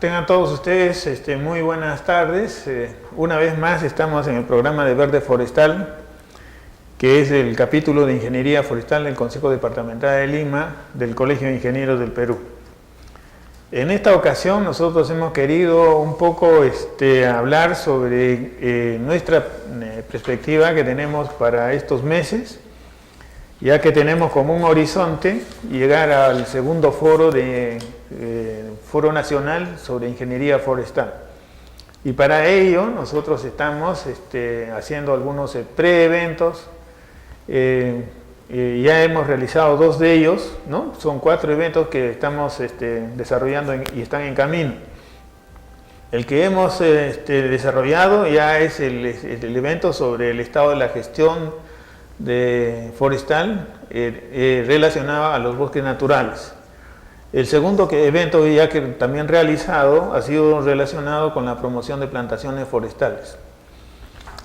Tengan todos ustedes muy buenas tardes. Una vez más estamos en el programa de Verde Forestal, que es el capítulo de Ingeniería Forestal del Consejo Departamental de Lima del Colegio de Ingenieros del Perú. En esta ocasión nosotros hemos querido un poco hablar sobre nuestra perspectiva que tenemos para estos meses, ya que tenemos como un horizonte llegar al segundo foro nacional sobre ingeniería forestal. Y para ello nosotros estamos haciendo algunos pre-eventos. Ya hemos realizado 2 de ellos, ¿no? Son 4 eventos que estamos desarrollando y están en camino. El que hemos desarrollado ya es el evento sobre el estado de la gestión forestal relacionado a los bosques naturales. El segundo evento ya que también realizado ha sido relacionado con la promoción de plantaciones forestales.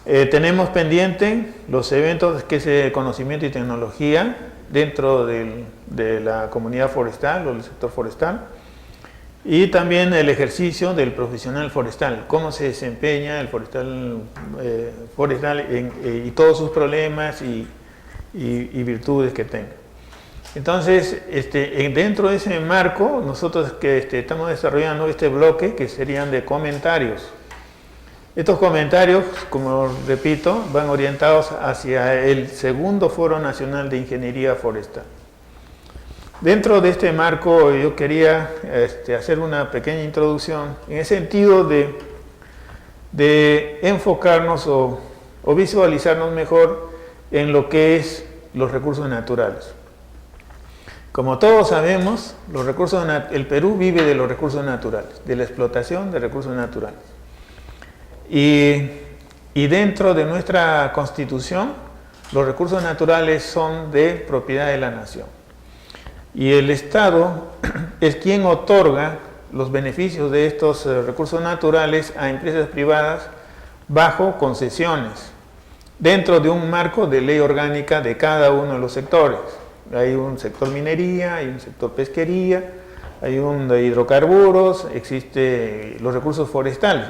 Tenemos pendiente los eventos que es de conocimiento y tecnología dentro de la comunidad forestal o del sector forestal, y también el ejercicio del profesional forestal, cómo se desempeña el forestal y todos sus problemas y virtudes que tenga. Entonces, dentro de ese marco, nosotros estamos desarrollando este bloque que serían de comentarios. Estos comentarios, como repito, van orientados hacia el segundo Foro Nacional de Ingeniería Forestal. Dentro de este marco yo quería hacer una pequeña introducción en el sentido de enfocarnos o visualizarnos mejor en lo que es los recursos naturales. Como todos sabemos, el Perú vive de los recursos naturales, de la explotación de recursos naturales. Y dentro de nuestra Constitución, los recursos naturales son de propiedad de la nación. Y el Estado es quien otorga los beneficios de estos recursos naturales a empresas privadas bajo concesiones, dentro de un marco de ley orgánica de cada uno de los sectores. Hay un sector minería, hay un sector pesquería, hay un de hidrocarburos, existen los recursos forestales.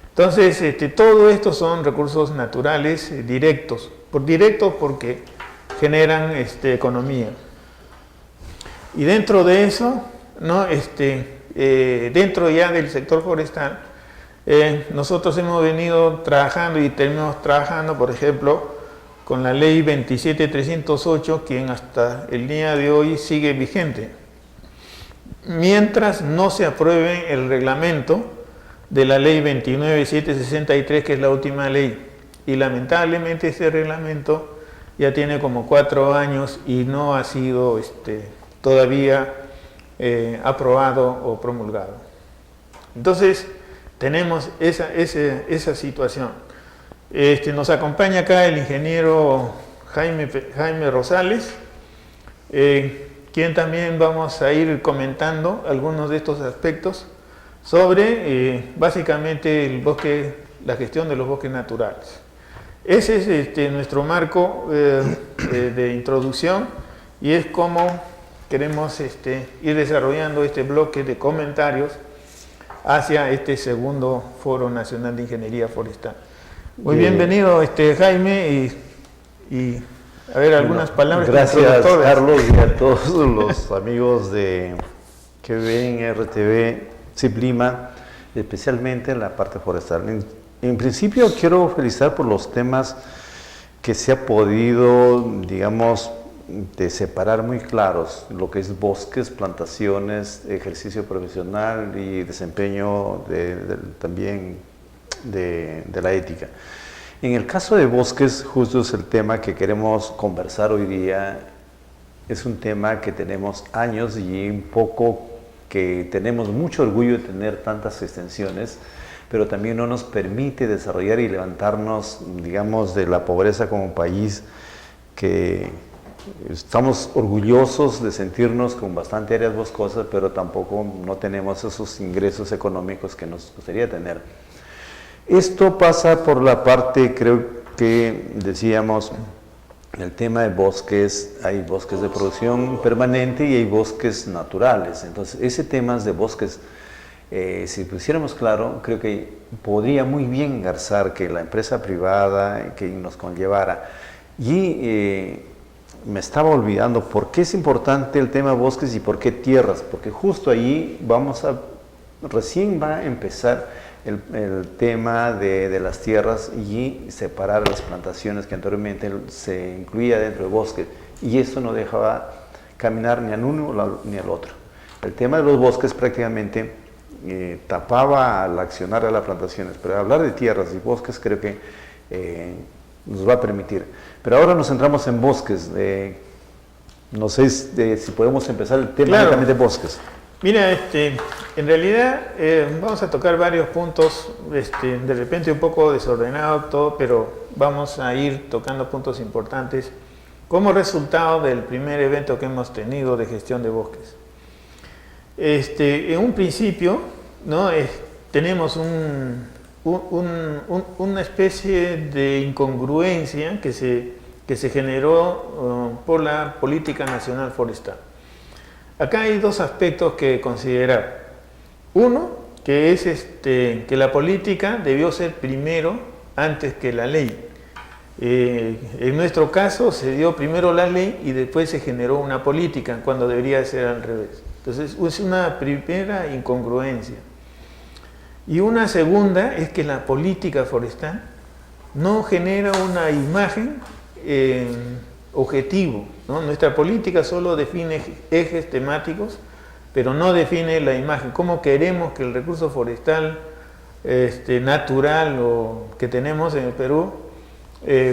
Entonces, todo esto son recursos naturales directos. Directos porque generan economía. Y dentro de eso, ¿no? Dentro ya del sector forestal, nosotros hemos venido trabajando y terminamos trabajando, por ejemplo, con la ley 27308, quien hasta el día de hoy sigue vigente. Mientras no se apruebe el reglamento de la ley 29763, que es la última ley. Y lamentablemente ese reglamento ya tiene como 4 años y no ha sido todavía aprobado o promulgado. Entonces, tenemos esa situación. Nos acompaña acá el ingeniero Jaime Rosales, quien también vamos a ir comentando algunos de estos aspectos sobre básicamente la gestión de los bosques naturales. Ese es nuestro marco de introducción, y es como queremos ir desarrollando este bloque de comentarios hacia este segundo Foro Nacional de Ingeniería Forestal. Muy bienvenido Jaime, y a ver algunas palabras. Gracias Carlos, y a todos los amigos que ven RTV CIP Lima, especialmente en la parte forestal. En principio quiero felicitar por los temas que se ha podido, digamos, separar muy claros, lo que es bosques, plantaciones, ejercicio profesional y desempeño también de la ética. En el caso de bosques, justo es el tema que queremos conversar hoy día. Es un tema que tenemos años y un poco que tenemos mucho orgullo de tener tantas extensiones, pero también no nos permite desarrollar y levantarnos, digamos, de la pobreza como país, que estamos orgullosos de sentirnos con bastante áreas boscosas, pero tampoco no tenemos esos ingresos económicos que nos gustaría tener. Esto pasa por la parte, creo que decíamos, el tema de bosques. Hay bosques de producción permanente y hay bosques naturales. Entonces, ese tema de bosques Si pusiéramos claro, creo que podría muy bien engarzar que la empresa privada que nos conllevara. Y me estaba olvidando por qué es importante el tema bosques y por qué tierras, porque justo allí recién va a empezar el tema de las tierras y separar las plantaciones que anteriormente se incluía dentro del bosque, y eso no dejaba caminar ni al uno ni al otro. El tema de los bosques prácticamente tapaba al accionar de las plantaciones, pero hablar de tierras y bosques creo que nos va a permitir. Pero ahora nos centramos en bosques. No sé si podemos empezar el tema de bosques. Mira, en realidad vamos a tocar varios puntos, de repente un poco desordenado todo, pero vamos a ir tocando puntos importantes como resultado del primer evento que hemos tenido de gestión de bosques. En un principio, ¿no? Tenemos una especie de incongruencia que se generó por la Política Nacional Forestal. Acá hay dos aspectos que considerar. Uno, que es que la política debió ser primero antes que la ley. En nuestro caso se dio primero la ley y después se generó una política, cuando debería ser al revés. Entonces es una primera incongruencia. Y una segunda es que la política forestal no genera una imagen objetivo, ¿no? Nuestra política solo define ejes temáticos, pero no define la imagen. ¿Cómo queremos que el recurso forestal natural o que tenemos en el Perú,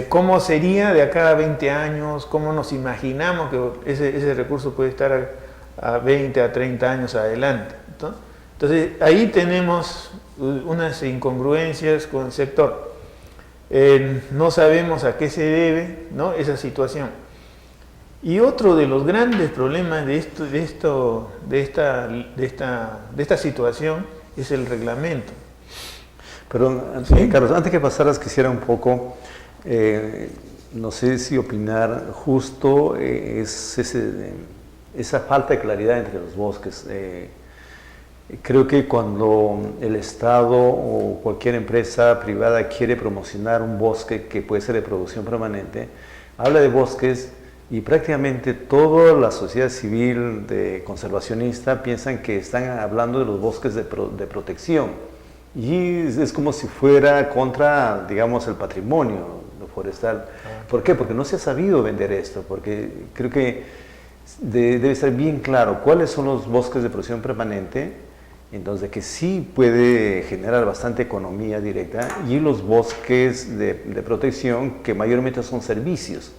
cómo sería de acá a 20 años? ¿Cómo nos imaginamos que ese recurso puede estar a 20, a 30 años adelante, ¿no? Entonces, ahí tenemos unas incongruencias con el sector. No sabemos a qué se debe, ¿no?, esa situación. Y otro de los grandes problemas de esta situación es el reglamento. Perdón, ¿Sí? Carlos, antes que pasaras quisiera un poco, no sé si opinar, justo esa falta de claridad entre los bosques. Creo que cuando el Estado o cualquier empresa privada quiere promocionar un bosque que puede ser de producción permanente, habla de bosques y prácticamente toda la sociedad civil conservacionista piensan que están hablando de los bosques de protección. Y es como si fuera contra, digamos, el patrimonio forestal. ¿Por qué? Porque no se ha sabido vender esto, porque creo que debe estar bien claro cuáles son los bosques de producción permanente, entonces que sí puede generar bastante economía directa, y los bosques de protección que mayormente son servicios.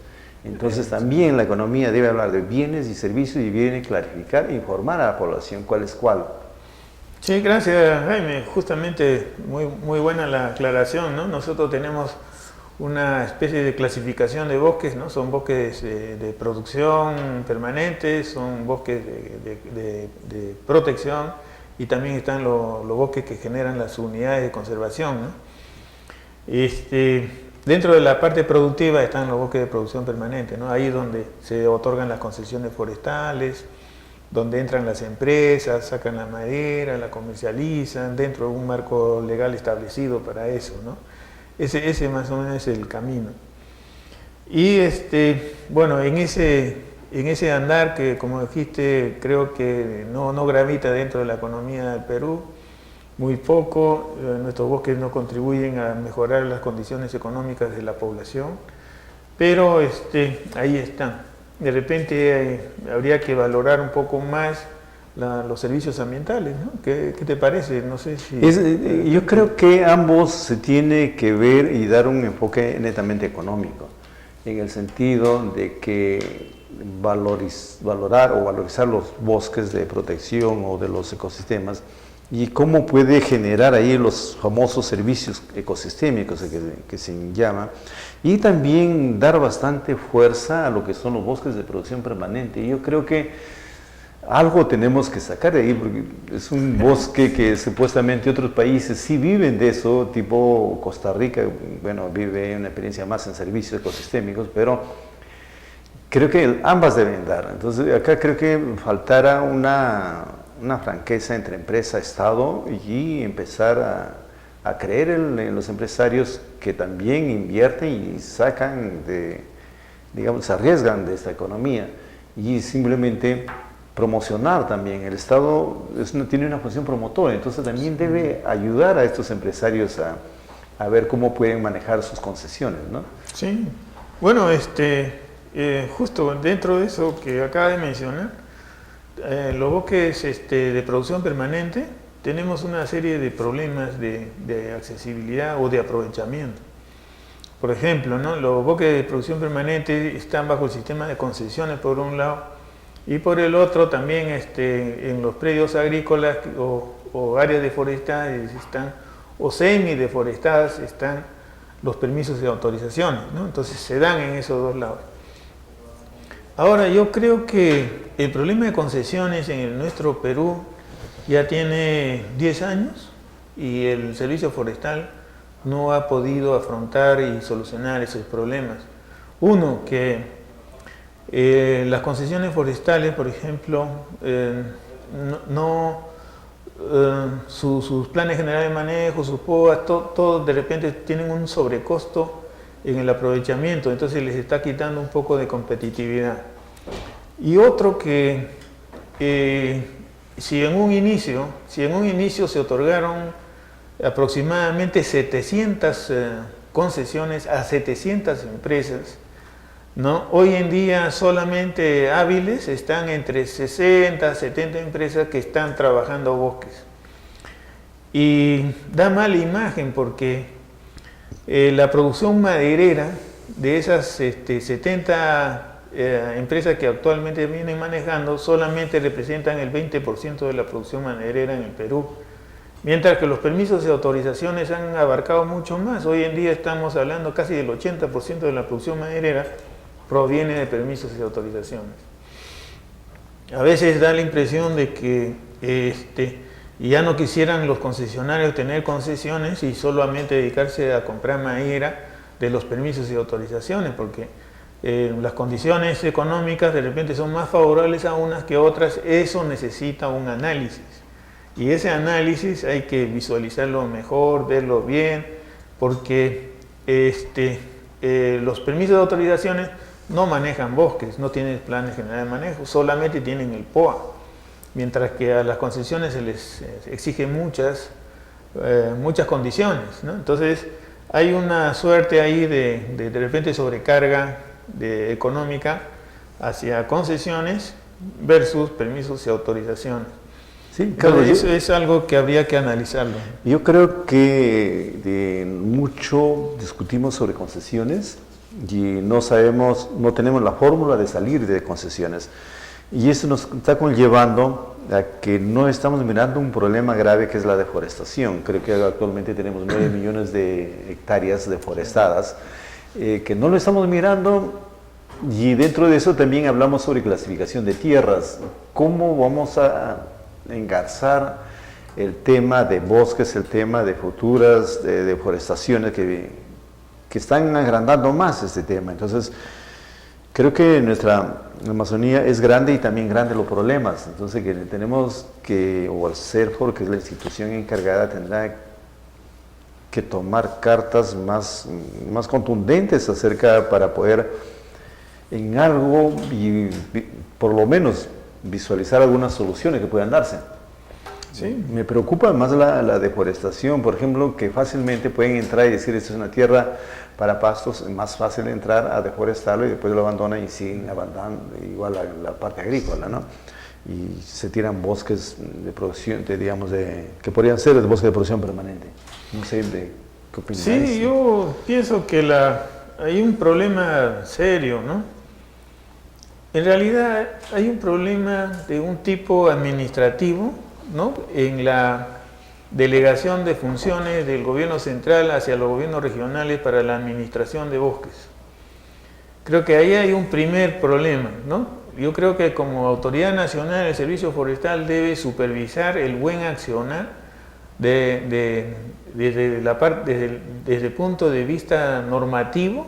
Entonces también la economía debe hablar de bienes y servicios y viene clarificar e informar a la población cuál es cuál. Sí, gracias, Jaime. Justamente muy buena la aclaración, ¿no? Nosotros tenemos una especie de clasificación de bosques, ¿no? Son bosques de producción permanente, son bosques de protección, y también están los bosques que generan las unidades de conservación, ¿no? Dentro de la parte productiva están los bosques de producción permanente, ¿no? Ahí es donde se otorgan las concesiones forestales, donde entran las empresas, sacan la madera, la comercializan, dentro de un marco legal establecido para eso, ¿no? Ese más o menos es el camino. Y bueno, en ese andar que, como dijiste, creo que no gravita dentro de la economía del Perú, muy poco. Nuestros bosques no contribuyen a mejorar las condiciones económicas de la población, pero ahí están. De repente habría que valorar un poco más los servicios ambientales, ¿no? ¿Qué te parece? No sé si... Yo creo que ambos se tiene que ver y dar un enfoque netamente económico, en el sentido de que valorar o valorizar los bosques de protección o de los ecosistemas, y cómo puede generar ahí los famosos servicios ecosistémicos que se llama, y también dar bastante fuerza a lo que son los bosques de producción permanente. Y yo creo que algo tenemos que sacar de ahí, porque es un bosque que supuestamente otros países sí viven de eso, tipo Costa Rica, bueno, vive una experiencia más en servicios ecosistémicos, pero creo que ambas deben dar. Entonces acá creo que faltara una franqueza entre empresa, Estado y empezar a creer en los empresarios que también invierten y sacan digamos, se arriesgan de esta economía y simplemente promocionar también. El Estado tiene una función promotora, entonces también debe ayudar a estos empresarios a ver cómo pueden manejar sus concesiones, ¿no? Sí, bueno, justo dentro de eso que acaba de mencionar, los bosques de producción permanente, tenemos una serie de problemas de accesibilidad o de aprovechamiento. Por ejemplo, ¿no? Los bosques de producción permanente están bajo el sistema de concesiones por un lado y por el otro también en los predios agrícolas o áreas deforestadas están, o semideforestadas están los permisos y autorizaciones, ¿no? Entonces se dan en esos dos lados. Ahora yo creo que el problema de concesiones en nuestro Perú ya tiene 10 años y el servicio forestal no ha podido afrontar y solucionar esos problemas. Uno, que las concesiones forestales, por ejemplo, sus planes generales de manejo, sus POAs, todo de repente tienen un sobrecosto en el aprovechamiento, entonces les está quitando un poco de competitividad. Y otro que si en un inicio se otorgaron aproximadamente 700 concesiones a 700 empresas, ¿no? Hoy en día solamente hábiles están entre 60 a 70 empresas que están trabajando bosques. Y da mala imagen porque la producción maderera de esas 70 empresas que actualmente vienen manejando solamente representan el 20% de la producción maderera en el Perú. Mientras que los permisos y autorizaciones han abarcado mucho más. Hoy en día estamos hablando casi del 80% de la producción maderera proviene de permisos y autorizaciones. A veces da la impresión de que ya no quisieran los concesionarios tener concesiones y solamente dedicarse a comprar madera de los permisos y autorizaciones, porque las condiciones económicas de repente son más favorables a unas que a otras. Eso necesita un análisis. Y ese análisis hay que visualizarlo mejor, verlo bien, porque los permisos de autorizaciones no manejan bosques, no tienen planes generales de manejo, solamente tienen el POA, mientras que a las concesiones se les exigen muchas condiciones, ¿no? Entonces hay una suerte ahí de repente sobrecarga económica hacia concesiones versus permisos y autorizaciones. Sí, claro, eso es algo que habría que analizarlo. Yo creo que mucho discutimos sobre concesiones y no tenemos la fórmula de salir de concesiones. Y eso nos está conllevando a que no estamos mirando un problema grave que es la deforestación. Creo que actualmente tenemos 9 millones de hectáreas deforestadas, que no lo estamos mirando. Y dentro de eso también hablamos sobre clasificación de tierras. ¿Cómo vamos a engarzar el tema de bosques, el tema de futuras deforestaciones que están agrandando más este tema? Entonces, creo que nuestra Amazonía es grande y también grandes los problemas. Entonces, que tenemos que, o el CERFOR, que es la institución encargada, tendrá que tomar cartas más contundentes para poder en algo y por lo menos visualizar algunas soluciones que puedan darse. Sí. Me preocupa más la deforestación, por ejemplo, que fácilmente pueden entrar y decir esta es una tierra para pastos, es más fácil entrar a deforestarlo y después lo abandonan y siguen abandonando igual la parte agrícola, ¿no? Y se tiran bosques de producción, digamos, que podrían ser de bosques de producción permanente. No sé, ¿qué opinas? Sí, yo pienso que hay un problema serio, ¿no? En realidad hay un problema de un tipo administrativo, ¿no? En la delegación de funciones del gobierno central hacia los gobiernos regionales para la administración de bosques. Creo que ahí hay un primer problema, ¿no? Yo creo que como autoridad nacional el Servicio Forestal debe supervisar el buen accionar desde el punto de vista normativo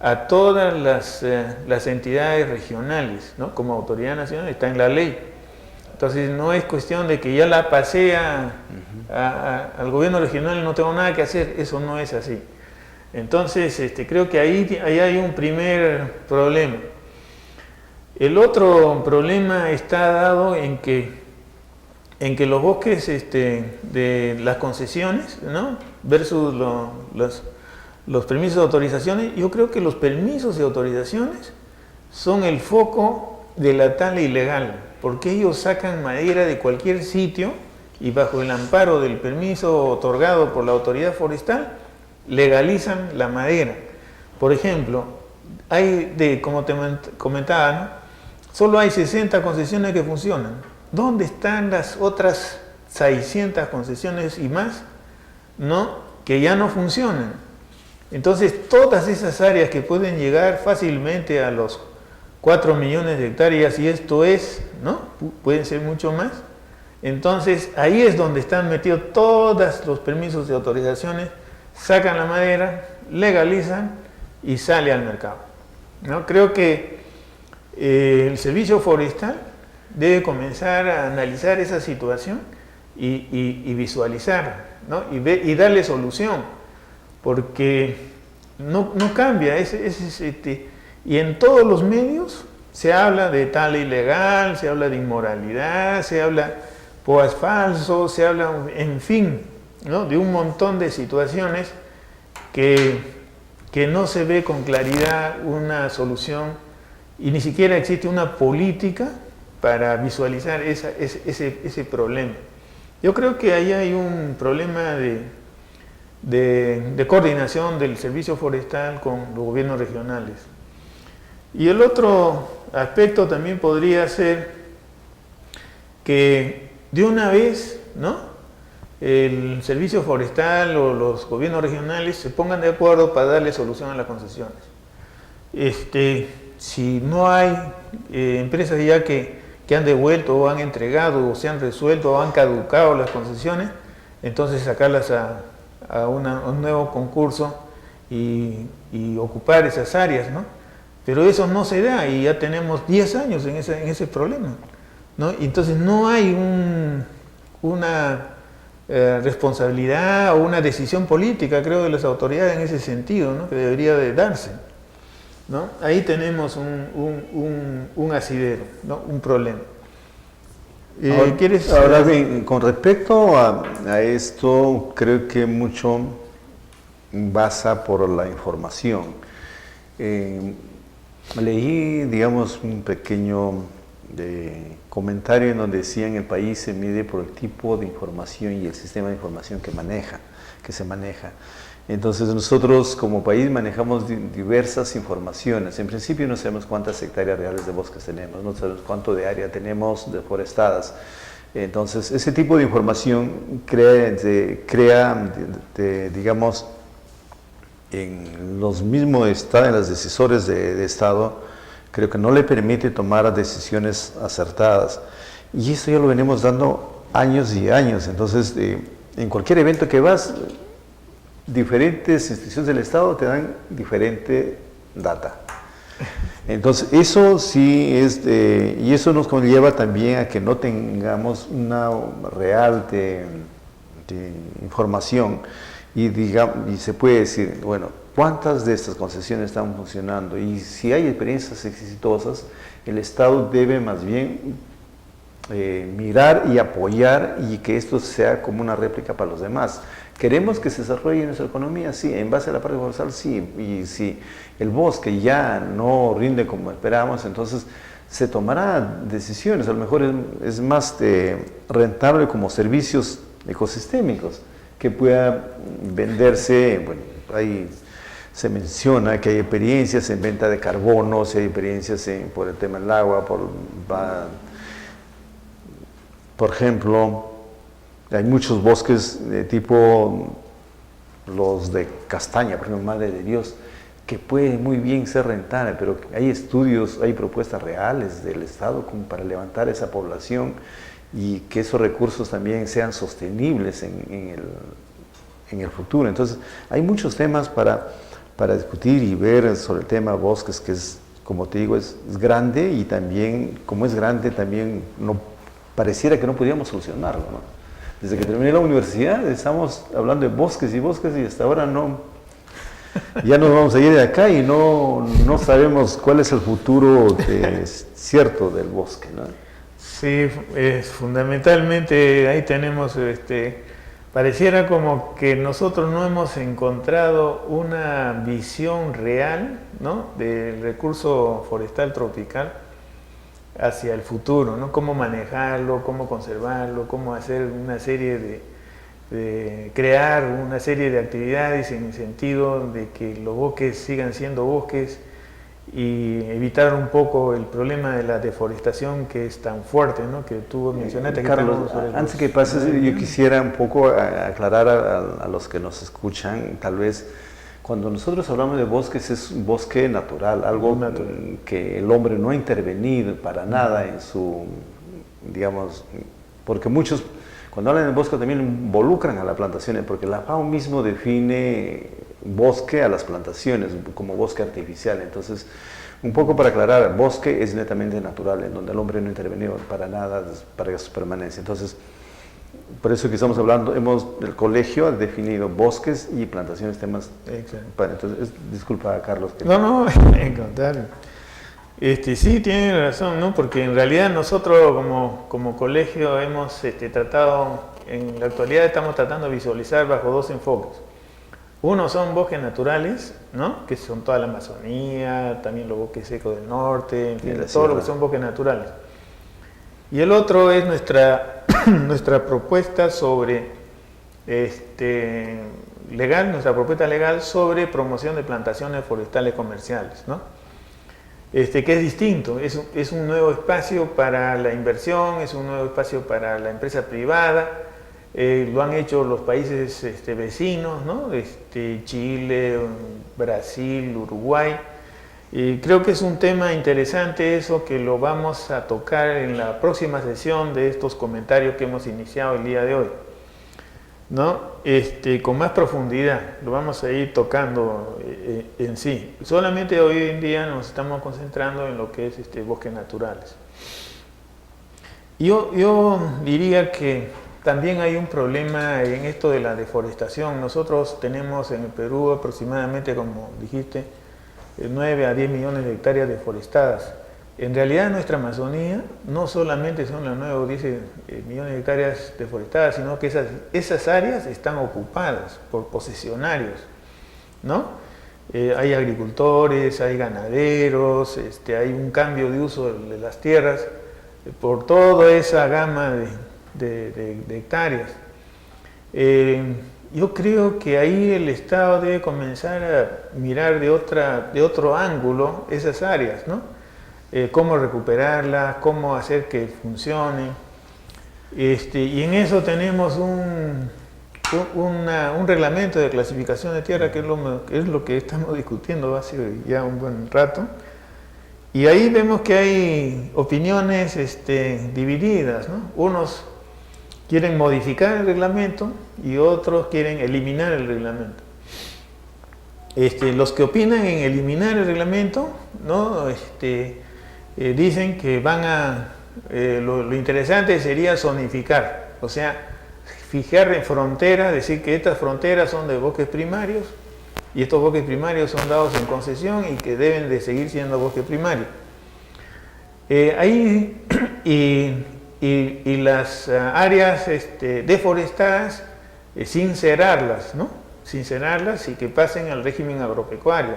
a todas las entidades regionales, ¿no? Como autoridad nacional está en la ley. Entonces no es cuestión de que ya la pasé al gobierno regional y no tengo nada que hacer, eso no es así. Entonces creo que ahí hay un primer problema. El otro problema está dado en que los bosques de las concesiones, ¿no?, versus los permisos de autorizaciones, yo creo que los permisos de autorizaciones son el foco de la tala ilegal, porque ellos sacan madera de cualquier sitio y bajo el amparo del permiso otorgado por la autoridad forestal, legalizan la madera. Por ejemplo, como te comentaba, ¿no?, solo hay 60 concesiones que funcionan. ¿Dónde están las otras 600 concesiones y más, ¿no?, que ya no funcionan? Entonces, todas esas áreas que pueden llegar fácilmente a los 4 millones de hectáreas, y esto es, ¿no?, pueden ser mucho más. Entonces, ahí es donde están metidos todos los permisos de autorizaciones, sacan la madera, legalizan y sale al mercado, ¿no? Creo que el servicio forestal debe comenzar a analizar esa situación y visualizar, ¿no?, y darle solución, porque no cambia. Y en todos los medios se habla de tala ilegal, se habla de inmoralidad, se habla POAS falsos, se habla, en fin, ¿no?, de un montón de situaciones que no se ve con claridad una solución, y ni siquiera existe una política para visualizar ese problema. Yo creo que ahí hay un problema de coordinación del servicio forestal con los gobiernos regionales. Y el otro aspecto también podría ser que de una vez, ¿no?, el servicio forestal o los gobiernos regionales se pongan de acuerdo para darle solución a las concesiones. Si no hay empresas ya que han devuelto o han entregado o se han resuelto o han caducado las concesiones, entonces sacarlas a un nuevo concurso y ocupar esas áreas, ¿no? Pero eso no se da y ya tenemos 10 años en ese problema, ¿no? Y entonces no hay una responsabilidad o una decisión política, creo, de las autoridades en ese sentido, ¿no?, que debería de darse, ¿no? Ahí tenemos un asidero, ¿no?, un problema. Ahora bien, con respecto a esto, creo que mucho pasa por la información. Leí, digamos, un pequeño comentario en donde decía: en el país se mide por el tipo de información y el sistema de información que se maneja. Entonces nosotros como país manejamos diversas informaciones. En principio no sabemos cuántas hectáreas reales de bosques tenemos, no sabemos cuánto de área tenemos deforestadas. Entonces ese tipo de información crea digamos, en los mismos estados, en los decisores de Estado, creo que no le permite tomar decisiones acertadas. Y eso ya lo venimos dando años y años. Entonces, en cualquier evento que vas, diferentes instituciones del Estado te dan diferente data. Entonces, eso sí es, y eso nos conlleva también a que no tengamos una real de información. Y se puede decir, bueno, ¿cuántas de estas concesiones están funcionando? Y si hay experiencias exitosas, el Estado debe más bien mirar y apoyar, y que esto sea como una réplica para los demás. ¿Queremos que se desarrolle nuestra economía? Sí, en base a la parte forestal, sí. Y si el bosque ya no rinde como esperábamos, entonces se tomará decisiones. A lo mejor es más rentable como servicios ecosistémicos, que pueda venderse. Bueno, ahí se menciona que hay experiencias en venta de carbono, hay experiencias por el tema del agua, por ejemplo, hay muchos bosques de tipo los de castaña, por ejemplo, Madre de Dios, que puede muy bien ser rentable, pero hay estudios, hay propuestas reales del Estado como para levantar esa población y que esos recursos también sean sostenibles en el futuro. Entonces, hay muchos temas para discutir y ver sobre el tema bosques, que es, como te digo, es grande, y también, como es grande, también no pareciera que no podíamos solucionarlo, ¿no? Desde que terminé la universidad estamos hablando de bosques y hasta ahora no, ya nos vamos a ir de acá y no sabemos cuál es el futuro cierto del bosque, ¿no? Sí, fundamentalmente ahí tenemos, pareciera como que nosotros no hemos encontrado una visión real, ¿no?, del recurso forestal tropical hacia el futuro, ¿no? Cómo manejarlo, cómo conservarlo, cómo hacer una serie crear una serie de actividades en el sentido de que los bosques sigan siendo bosques y evitar un poco el problema de la deforestación que es tan fuerte, ¿no?, que tú mencionaste. Carlos, antes que pases, yo quisiera un poco aclarar a los que nos escuchan, tal vez, cuando nosotros hablamos de bosques es un bosque natural, algo que el hombre no ha intervenido para nada en su, digamos, porque muchos, cuando hablan de bosque también involucran a las plantaciones, porque la FAO mismo define bosque a las plantaciones como bosque artificial. Entonces, un poco para aclarar, bosque es netamente natural, en donde el hombre no ha intervenido para nada para su permanencia. Entonces, por eso que estamos hablando, el colegio ha definido bosques y plantaciones, temas. Exacto. Entonces, disculpa, Carlos. No, en contrario. Sí, tiene razón, ¿no? Porque en realidad nosotros como colegio hemos tratado, en la actualidad estamos tratando de visualizar bajo dos enfoques. Uno son bosques naturales, ¿no?, que son toda la Amazonía, también los bosques secos del norte, en fin, todo lo que son bosques naturales. Y el otro es nuestra propuesta sobre nuestra propuesta legal sobre promoción de plantaciones forestales comerciales, ¿no? Que es distinto, es un nuevo espacio para la inversión, es un nuevo espacio para la empresa privada. Lo han hecho los países vecinos, ¿no?, Chile, Brasil, Uruguay. Y creo que es un tema interesante eso, que lo vamos a tocar en la próxima sesión de estos comentarios que hemos iniciado el día de hoy, ¿no? Con más profundidad, lo vamos a ir tocando en sí. Solamente hoy en día nos estamos concentrando en lo que es bosques naturales. Yo diría que también hay un problema en esto de la deforestación. Nosotros tenemos en el Perú aproximadamente, como dijiste, 9 a 10 millones de hectáreas deforestadas. En realidad nuestra Amazonía no solamente son los 9 o 10 millones de hectáreas deforestadas, sino que esas áreas están ocupadas por posesionarios, ¿no? Hay agricultores, hay ganaderos, hay un cambio de uso de las tierras por toda esa gama de hectáreas. Yo creo que ahí el Estado debe comenzar a mirar de otro ángulo esas áreas, ¿no? Cómo recuperarlas, cómo hacer que funcione. Y en eso tenemos un reglamento de clasificación de tierra, que es lo que estamos discutiendo hace ya un buen rato. Y ahí vemos que hay opiniones divididas, ¿no? Unos quieren modificar el reglamento y otros quieren eliminar el reglamento. Los que opinan en eliminar el reglamento, ¿no?, dicen que lo interesante sería zonificar, o sea, fijar en fronteras, decir que estas fronteras son de bosques primarios y estos bosques primarios son dados en concesión y que deben de seguir siendo bosques primarios. Y las áreas deforestadas, sincerarlas, ¿no? Sincerarlas y que pasen al régimen agropecuario.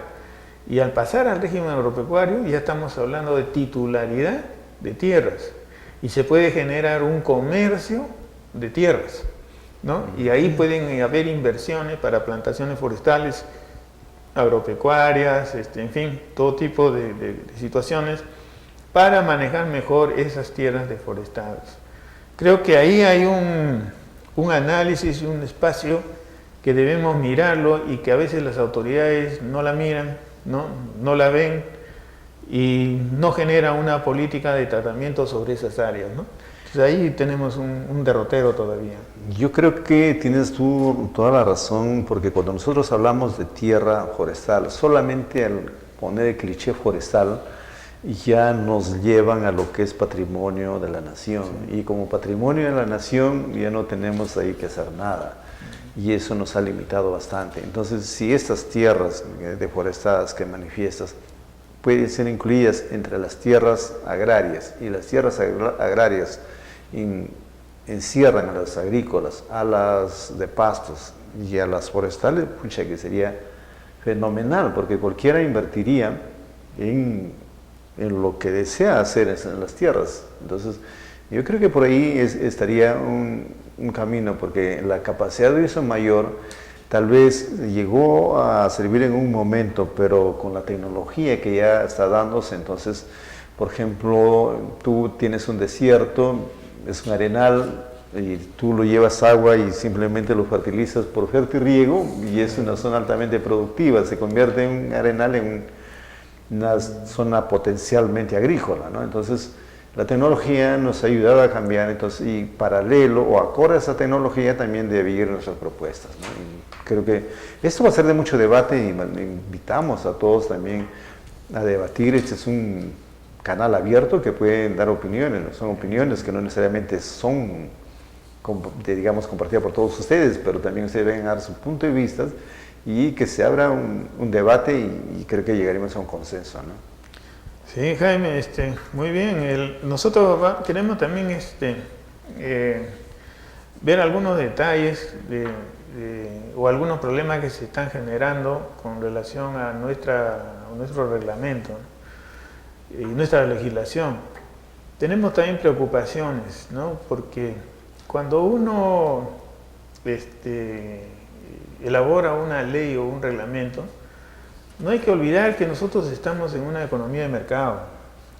Y al pasar al régimen agropecuario ya estamos hablando de titularidad de tierras y se puede generar un comercio de tierras, ¿no? Y ahí pueden haber inversiones para plantaciones forestales, agropecuarias, en fin, todo tipo de situaciones para manejar mejor esas tierras deforestadas. Creo que ahí hay un análisis y un espacio que debemos mirarlo y que a veces las autoridades no la miran, no la ven y no genera una política de tratamiento sobre esas áreas, ¿no? Entonces ahí tenemos un derrotero todavía. Yo creo que tienes tú toda la razón, porque cuando nosotros hablamos de tierra forestal, solamente al poner el cliché forestal, ya nos llevan a lo que es patrimonio de la nación. Sí. Y como patrimonio de la nación ya no tenemos ahí que hacer nada. Y eso nos ha limitado bastante. Entonces, si estas tierras deforestadas que manifiestas pueden ser incluidas entre las tierras agrarias y las tierras agrarias encierran a las agrícolas, a las de pastos y a las forestales, pucha, que sería fenomenal, porque cualquiera invertiría en lo que desea hacer en las tierras. Entonces, yo creo que por ahí estaría un camino, porque la capacidad de uso mayor tal vez llegó a servir en un momento, pero con la tecnología que ya está dándose, entonces, por ejemplo, tú tienes un desierto, es un arenal, y tú lo llevas agua y simplemente lo fertilizas por fertirriego, y es una zona altamente productiva, se convierte en un arenal en una zona potencialmente agrícola, ¿no? Entonces, la tecnología nos ha ayudado a cambiar, entonces, y paralelo o acorde a esa tecnología también debe ir nuestras propuestas, ¿no? Y creo que esto va a ser de mucho debate y invitamos a todos también a debatir. Este es un canal abierto que pueden dar opiniones, son opiniones que no necesariamente son, digamos, compartidas por todos ustedes, pero también ustedes deben dar su punto de vista y que se abra un debate y creo que llegaremos a un consenso, ¿no? Sí, Jaime, muy bien. Nosotros queremos también ver algunos detalles o algunos problemas que se están generando con relación a nuestro reglamento, ¿no? Y nuestra legislación. Tenemos también preocupaciones, ¿no? Porque cuando uno elabora una ley o un reglamento, no hay que olvidar que nosotros estamos en una economía de mercado,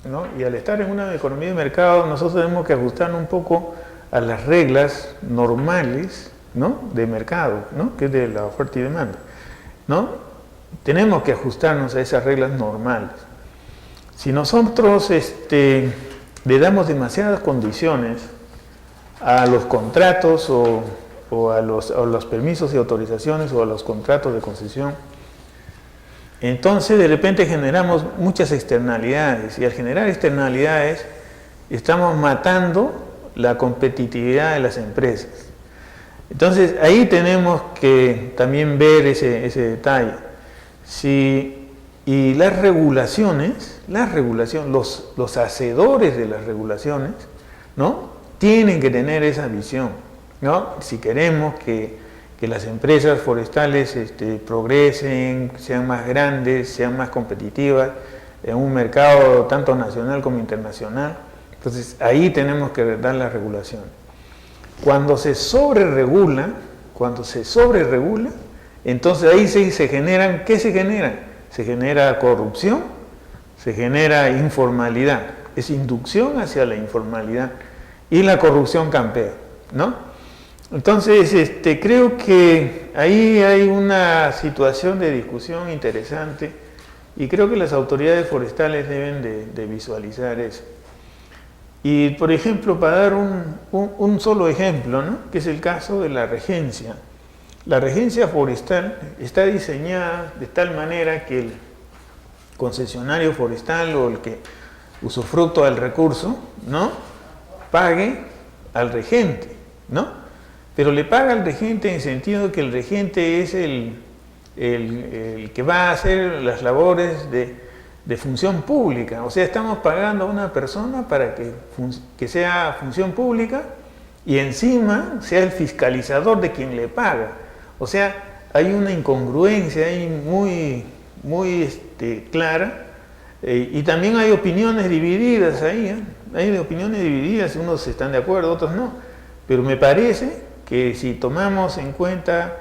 ¿no? Y al estar en una economía de mercado, nosotros tenemos que ajustarnos un poco a las reglas normales, ¿no? De mercado, ¿no? Que es de la oferta y demanda, ¿no? Tenemos que ajustarnos a esas reglas normales. Si nosotros le damos demasiadas condiciones a los contratos o a los permisos y autorizaciones o a los contratos de concesión, entonces de repente generamos muchas externalidades, y al generar externalidades estamos matando la competitividad de las empresas. Entonces ahí tenemos que también ver ese detalle. Y las regulaciones, los hacedores de las regulaciones, ¿no? Tienen que tener esa visión, ¿no? Si queremos que las empresas forestales progresen, sean más grandes, sean más competitivas en un mercado tanto nacional como internacional. Entonces ahí tenemos que dar la regulación. Cuando se sobreregula, entonces ahí se generan, ¿qué se genera? Se genera corrupción, se genera informalidad, es inducción hacia la informalidad y la corrupción campea, ¿no? Entonces, creo que ahí hay una situación de discusión interesante y creo que las autoridades forestales deben de visualizar eso. Y, por ejemplo, para dar un solo ejemplo, ¿no? Que es el caso de la regencia. La regencia forestal está diseñada de tal manera que el concesionario forestal o el que usufructo del recurso, ¿no? Pague al regente, ¿no? Pero le paga al regente en el sentido de que el regente es el que va a hacer las labores de función pública. O sea, estamos pagando a una persona para que sea función pública y encima sea el fiscalizador de quien le paga. O sea, hay una incongruencia ahí muy clara, y también hay opiniones divididas ahí, ¿eh? Hay opiniones divididas, unos están de acuerdo, otros no. Pero me parece que si tomamos en cuenta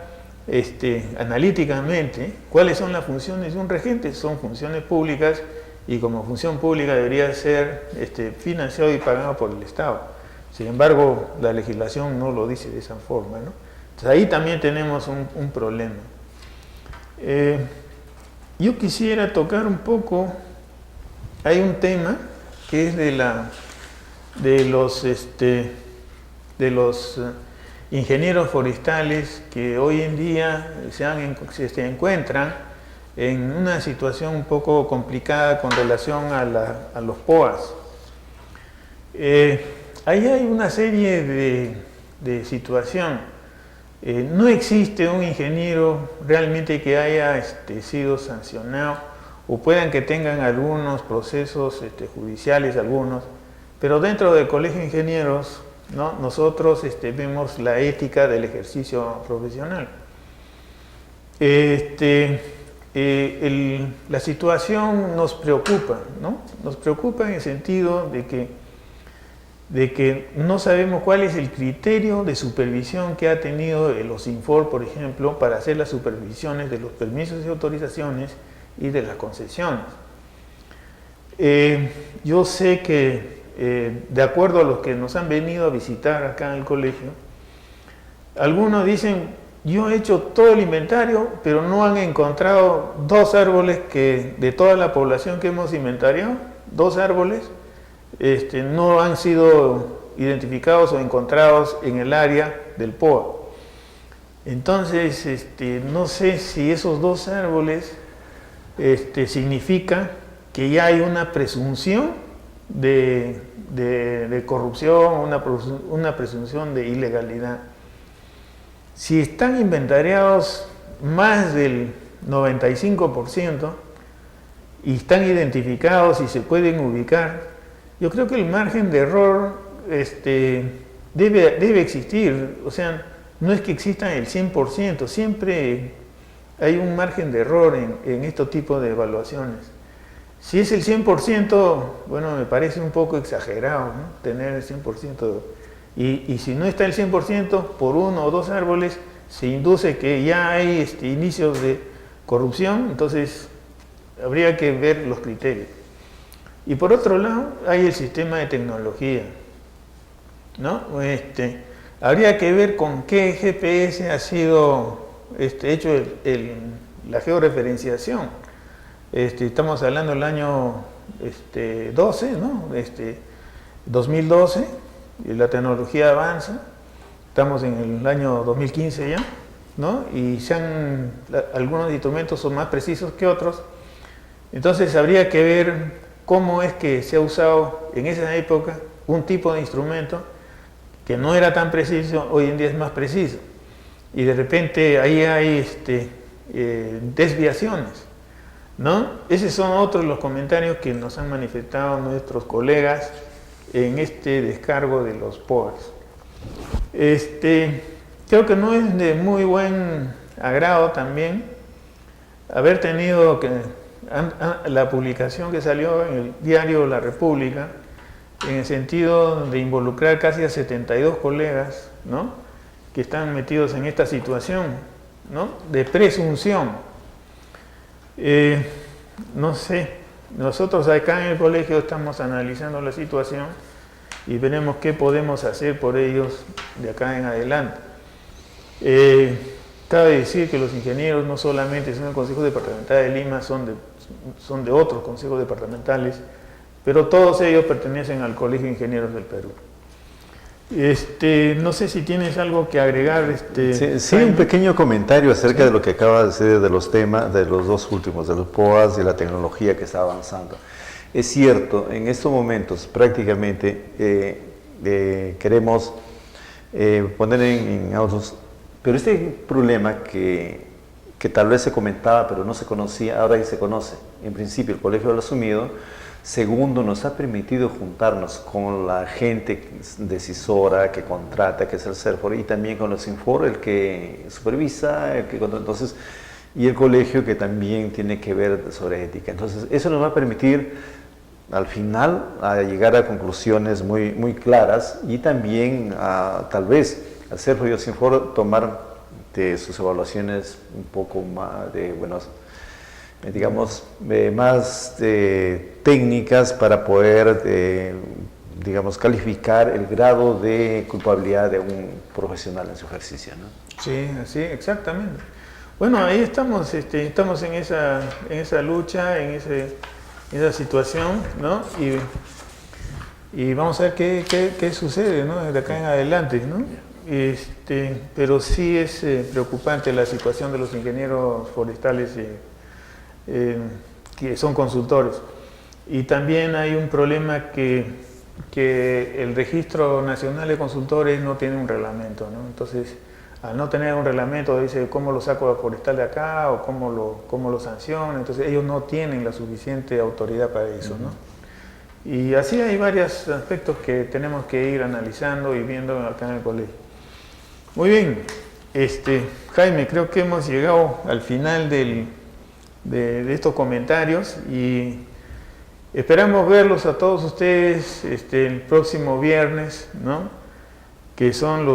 analíticamente cuáles son las funciones de un regente, son funciones públicas y como función pública debería ser financiado y pagado por el Estado. Sin embargo, la legislación no lo dice de esa forma, ¿no? Entonces ahí también tenemos un problema. Yo quisiera tocar un poco, hay un tema que es de los ingenieros forestales que hoy en día se encuentran en una situación un poco complicada con relación a los POAS. Ahí hay una serie de situaciones. No existe un ingeniero realmente que haya sido sancionado, o puedan que tengan algunos procesos judiciales, algunos, pero dentro del Colegio de Ingenieros, ¿no?, nosotros vemos la ética del ejercicio profesional. La situación nos preocupa, ¿no? Nos preocupa en el sentido de que no sabemos cuál es el criterio de supervisión que ha tenido el OSINFOR, por ejemplo, para hacer las supervisiones de los permisos y autorizaciones y de las concesiones. Yo sé que, de acuerdo a los que nos han venido a visitar acá en el colegio, algunos dicen: yo he hecho todo el inventario, pero no han encontrado 2 árboles que de toda la población que hemos inventariado, 2 árboles no han sido identificados o encontrados en el área del POA. Entonces, no sé si esos 2 árboles significa que ya hay una presunción de corrupción, una presunción de ilegalidad. Si están inventariados más del 95% y están identificados y se pueden ubicar, yo creo que el margen de error debe existir. O sea, no es que exista el 100%, siempre hay un margen de error en este tipo de evaluaciones. Si es el 100%, bueno, me parece un poco exagerado, ¿no?, tener el 100%. Y si no está el 100%, por 1 o 2 árboles, se induce que ya hay inicios de corrupción, entonces habría que ver los criterios. Y por otro lado, hay el sistema de tecnología, ¿no? Habría que ver con qué GPS ha sido hecho la georreferenciación. Estamos hablando del año 12, ¿no? 2012, y la tecnología avanza. Estamos en el año 2015 ya, ¿no? Y algunos instrumentos son más precisos que otros. Entonces habría que ver cómo es que se ha usado en esa época un tipo de instrumento que no era tan preciso, hoy en día es más preciso. Y de repente ahí hay desviaciones, ¿no? Esos son otros los comentarios que nos han manifestado nuestros colegas en este descargo de los POAS. Creo que no es de muy buen agrado también haber tenido la publicación que salió en el diario La República, en el sentido de involucrar casi a 72 colegas, ¿no?, que están metidos en esta situación, ¿no?, de presunción. No sé, nosotros acá en el colegio estamos analizando la situación y veremos qué podemos hacer por ellos de acá en adelante. Cabe decir que los ingenieros no solamente son el Consejo Departamental de Lima, son de otros consejos departamentales, pero todos ellos pertenecen al Colegio de Ingenieros del Perú. No sé si tienes algo que agregar. Sí, un pequeño comentario acerca de lo que acaba de decir de los temas, de los 2 últimos, de los POAS y la tecnología que está avanzando. Es cierto, en estos momentos prácticamente queremos poner en autos, pero este problema que tal vez se comentaba pero no se conocía, ahora ya se conoce. En principio el colegio lo ha asumido. Segundo, nos ha permitido juntarnos con la gente decisora que contrata, que es el CERFOR, y también con el OSINFOR, el que supervisa, entonces, y el colegio, que también tiene que ver sobre ética. Entonces, eso nos va a permitir al final a llegar a conclusiones muy claras, y también tal vez al CERFOR y al OSINFOR tomar de sus evaluaciones un poco más de buenos, digamos, más técnicas para poder, digamos, calificar el grado de culpabilidad de un profesional en su ejercicio, ¿no? Sí, así, exactamente. Bueno, ahí estamos en esa lucha, en esa situación, ¿no? Y vamos a ver qué sucede, ¿no?, desde acá en adelante, ¿no? Pero sí es preocupante la situación de los ingenieros forestales que son consultores. Y también hay un problema que el Registro Nacional de Consultores no tiene un reglamento, ¿no? Entonces, al no tener un reglamento, dice cómo lo saco a forestal de acá o cómo lo sanciono. Entonces, ellos no tienen la suficiente autoridad para eso, ¿no? Y así hay varios aspectos que tenemos que ir analizando y viendo acá en el colegio. Muy bien, Jaime, creo que hemos llegado al final de estos comentarios y esperamos verlos a todos ustedes el próximo viernes, ¿no? Que son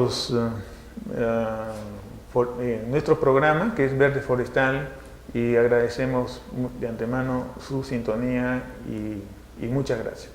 nuestro programa, que es Verde Forestal, y agradecemos de antemano su sintonía y muchas gracias.